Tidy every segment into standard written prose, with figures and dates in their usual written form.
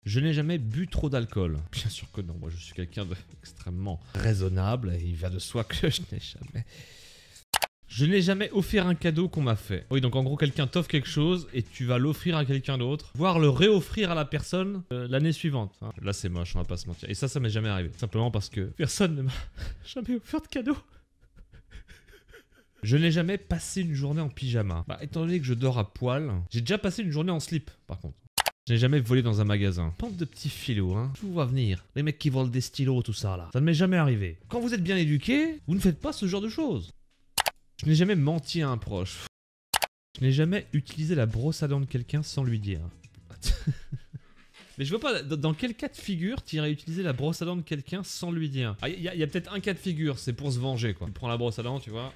Je n'ai jamais bu trop d'alcool. Bien sûr que non, moi je suis quelqu'un d'extrêmement raisonnable et il va de soi que je n'ai jamais... Je n'ai jamais offert un cadeau qu'on m'a fait. Oui, donc en gros, quelqu'un t'offre quelque chose et tu vas l'offrir à quelqu'un d'autre, voire le réoffrir à la personne l'année suivante. Hein. Là, c'est moche, on va pas se mentir. Et ça m'est jamais arrivé. Simplement parce que personne ne m'a jamais offert de cadeau. Je n'ai jamais passé une journée en pyjama. Bah, étant donné que je dors à poil, j'ai déjà passé une journée en slip, par contre. Je n'ai jamais volé dans un magasin. Bande de petits filous, hein. Tout va venir. Les mecs qui volent des stylos, tout ça, là. Ça ne m'est jamais arrivé. Quand vous êtes bien éduqué, vous ne faites pas ce genre de choses. Je n'ai jamais menti à un proche. Je n'ai jamais utilisé la brosse à dents de quelqu'un sans lui dire. Mais je vois pas dans quel cas de figure tu irais utiliser la brosse à dents de quelqu'un sans lui dire. Ah, y a peut-être un cas de figure, c'est pour se venger, quoi. Tu prends la brosse à dents, tu vois.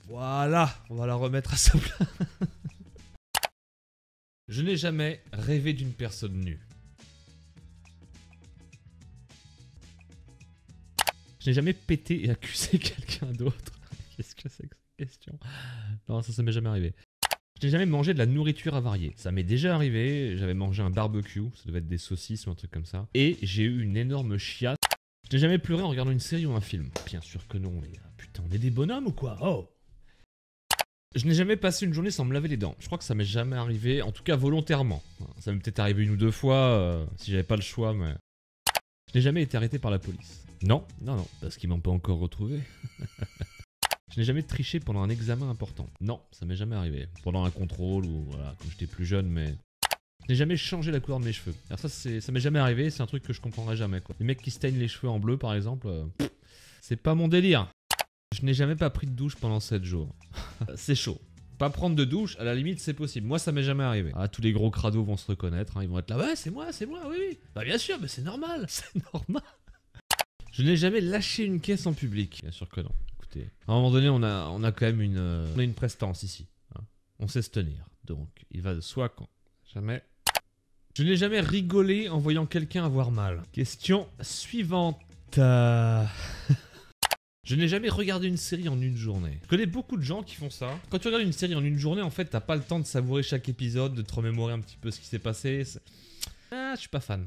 Voilà, on va la remettre à sa place. Je n'ai jamais rêvé d'une personne nue. Je n'ai jamais pété et accusé quelqu'un d'autre. Qu'est-ce que c'est que cette question? Non, ça m'est jamais arrivé. Je n'ai jamais mangé de la nourriture avariée. Ça m'est déjà arrivé, j'avais mangé un barbecue, ça devait être des saucisses ou un truc comme ça. Et j'ai eu une énorme chiasse. Je n'ai jamais pleuré en regardant une série ou un film. Bien sûr que non, les gars. Putain, on est des bonhommes ou quoi? Oh! Je n'ai jamais passé une journée sans me laver les dents. Je crois que ça m'est jamais arrivé, en tout cas volontairement. Ça m'est peut-être arrivé une ou deux fois, si j'avais pas le choix, mais... Je n'ai jamais été arrêté par la police. Non, parce qu'ils m'ont pas encore retrouvé. Je n'ai jamais triché pendant un examen important. Non, ça m'est jamais arrivé. Pendant un contrôle ou voilà, quand j'étais plus jeune, mais... Je n'ai jamais changé la couleur de mes cheveux. Alors ça m'est jamais arrivé, c'est un truc que je comprendrai jamais, quoi. Les mecs qui se teignent les cheveux en bleu, par exemple, c'est pas mon délire. Je n'ai jamais pas pris de douche pendant 7 jours. C'est chaud. Pas prendre de douche, à la limite, c'est possible. Moi, ça m'est jamais arrivé. Ah, tous les gros crados vont se reconnaître, hein. Ils vont être là, ouais, c'est moi, oui. Bah bien sûr, mais c'est normal, c'est normal. Je n'ai jamais lâché une caisse en public. Bien sûr que non. Écoutez, à un moment donné, on a quand même une prestance ici. Hein. On sait se tenir. Donc, il va de soi qu'on... Jamais... Je n'ai jamais rigolé en voyant quelqu'un avoir mal. Question suivante. Je n'ai jamais regardé une série en une journée. Je connais beaucoup de gens qui font ça. Quand tu regardes une série en une journée, en fait, t'as pas le temps de savourer chaque épisode, de te remémorer un petit peu ce qui s'est passé. Ah, je suis pas fan.